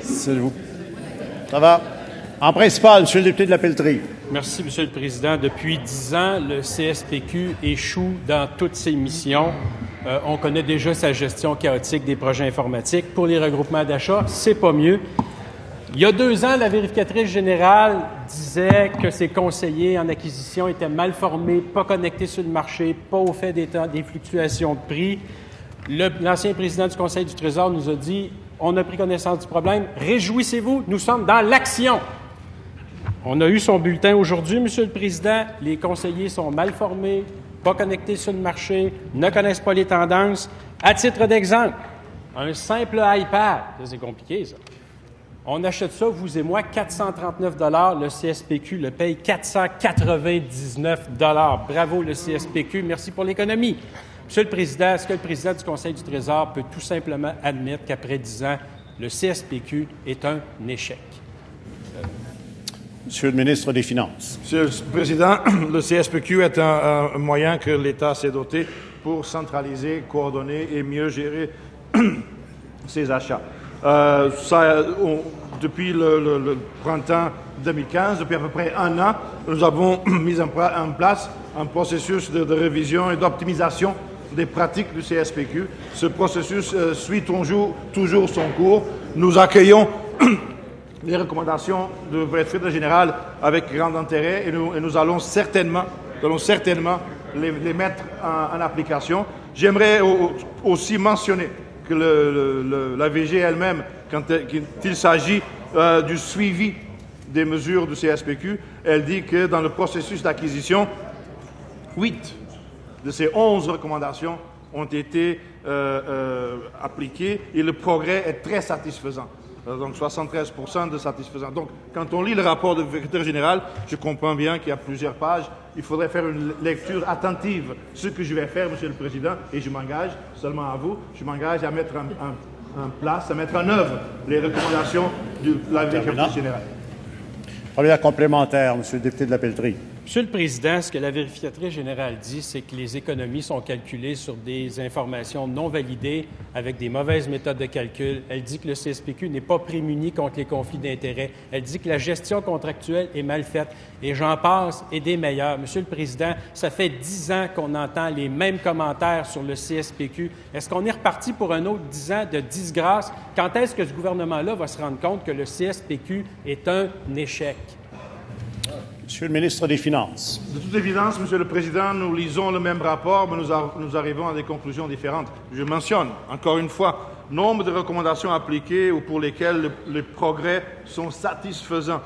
S'il vous plaît. Ça va. En principal, Monsieur le député de la Pelletrie. Merci, Monsieur le Président. Depuis 10 ans, le CSPQ échoue dans toutes ses missions. On connaît déjà sa gestion chaotique des projets informatiques. Pour les regroupements d'achats, c'est pas mieux. Il y a 2 ans, la vérificatrice générale disait que ses conseillers en acquisition étaient mal formés, pas connectés sur le marché, pas au fait des fluctuations de prix. L'ancien président du Conseil du Trésor nous a dit « On a pris connaissance du problème. Réjouissez-vous, nous sommes dans l'action. » On a eu son bulletin aujourd'hui, Monsieur le Président. Les conseillers sont mal formés, pas connectés sur le marché, ne connaissent pas les tendances. À titre d'exemple, un simple iPad, ça c'est compliqué ça. On achète ça, vous et moi, 439 $. Le CSPQ le paye 499 $. Bravo le CSPQ, merci pour l'économie. Monsieur le Président, est-ce que le président du Conseil du Trésor peut tout simplement admettre qu'après 10 ans, le CSPQ est un échec? Monsieur le ministre des Finances. Monsieur le Président, le CSPQ est un moyen que l'État s'est doté pour centraliser, coordonner et mieux gérer ses achats. Depuis le printemps 2015, depuis à peu près 1 an, nous avons mis en place un processus de révision et d'optimisation des pratiques du CSPQ. Ce processus suit toujours son cours. Nous accueillons les recommandations de vérificateur général avec grand intérêt et nous allons certainement les mettre en application. J'aimerais aussi mentionner que la VG elle-même, quand il s'agit du suivi des mesures du CSPQ, elle dit que dans le processus d'acquisition, 8 de ces 11 recommandations ont été appliquées et le progrès est très satisfaisant. Donc 73% de satisfaisant. Donc quand on lit le rapport du vérificateur général, je comprends bien qu'il y a plusieurs pages. Il faudrait faire une lecture attentive. Ce que je vais faire, Monsieur le Président, et je m'engage seulement à vous, je m'engage à mettre en place, à mettre en œuvre les recommandations de la vérificatrice générale. Première complémentaire, Monsieur le député de la Pelletrie. Monsieur le Président, ce que la vérificatrice générale dit, c'est que les économies sont calculées sur des informations non validées avec des mauvaises méthodes de calcul. Elle dit que le CSPQ n'est pas prémuni contre les conflits d'intérêts. Elle dit que la gestion contractuelle est mal faite. Et j'en passe et des meilleurs. Monsieur le Président, ça fait 10 ans qu'on entend les mêmes commentaires sur le CSPQ. Est-ce qu'on est reparti pour un autre 10 ans de disgrâce? Quand est-ce que ce gouvernement-là va se rendre compte que le CSPQ est un échec? Monsieur le ministre des Finances. De toute évidence, Monsieur le Président, nous lisons le même rapport, mais nous arrivons à des conclusions différentes. Je mentionne, encore une fois, nombre de recommandations appliquées ou pour lesquelles les progrès sont satisfaisants.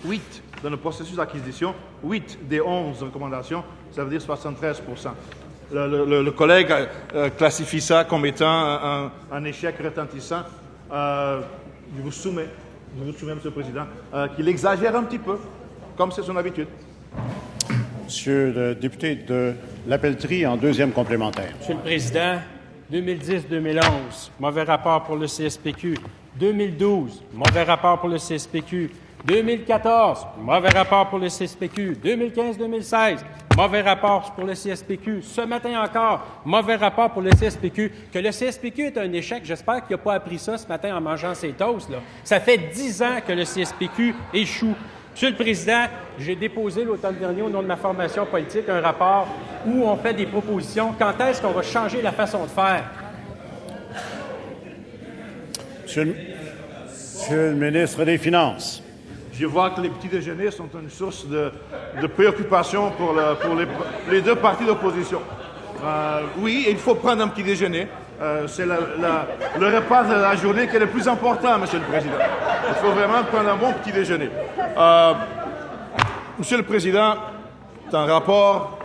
8 dans le processus d'acquisition, 8 des 11 recommandations, ça veut dire 73%. Le collègue classifie ça comme étant un échec retentissant. Je vous soumets, Monsieur le Président, qu'il exagère un petit peu, comme c'est son habitude. Monsieur le député de la Pelletrie, en deuxième complémentaire. Monsieur le Président, 2010-2011, mauvais rapport pour le CSPQ. 2012, mauvais rapport pour le CSPQ. 2014, mauvais rapport pour le CSPQ. 2015-2016, mauvais rapport pour le CSPQ. Ce matin encore, mauvais rapport pour le CSPQ. Que le CSPQ est un échec, j'espère qu'il n'a pas appris ça ce matin en mangeant ses toasts, là. Ça fait 10 ans que le CSPQ échoue. Monsieur le Président, j'ai déposé l'automne dernier, au nom de ma formation politique, un rapport où on fait des propositions. Quand est-ce qu'on va changer la façon de faire? Monsieur le ministre des Finances. Je vois que les petits déjeuners sont une source de préoccupation pour les deux partis d'opposition. Oui, il faut prendre un petit déjeuner. C'est le repas de la journée qui est le plus important, Monsieur le Président. Il faut vraiment prendre un bon petit déjeuner. Monsieur le Président, c'est un rapport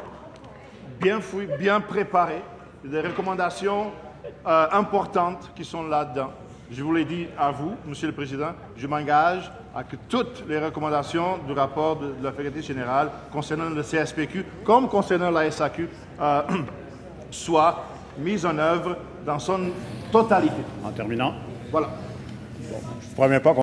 bien fouillé, bien préparé, des recommandations importantes qui sont là-dedans. Je vous l'ai dit à vous, Monsieur le Président, je m'engage à que toutes les recommandations du rapport de la vérificatrice générale concernant le CSPQ, comme concernant la SAQ, soient mises en œuvre dans son totalité. En terminant. Voilà. Je ne vous promets pas qu'on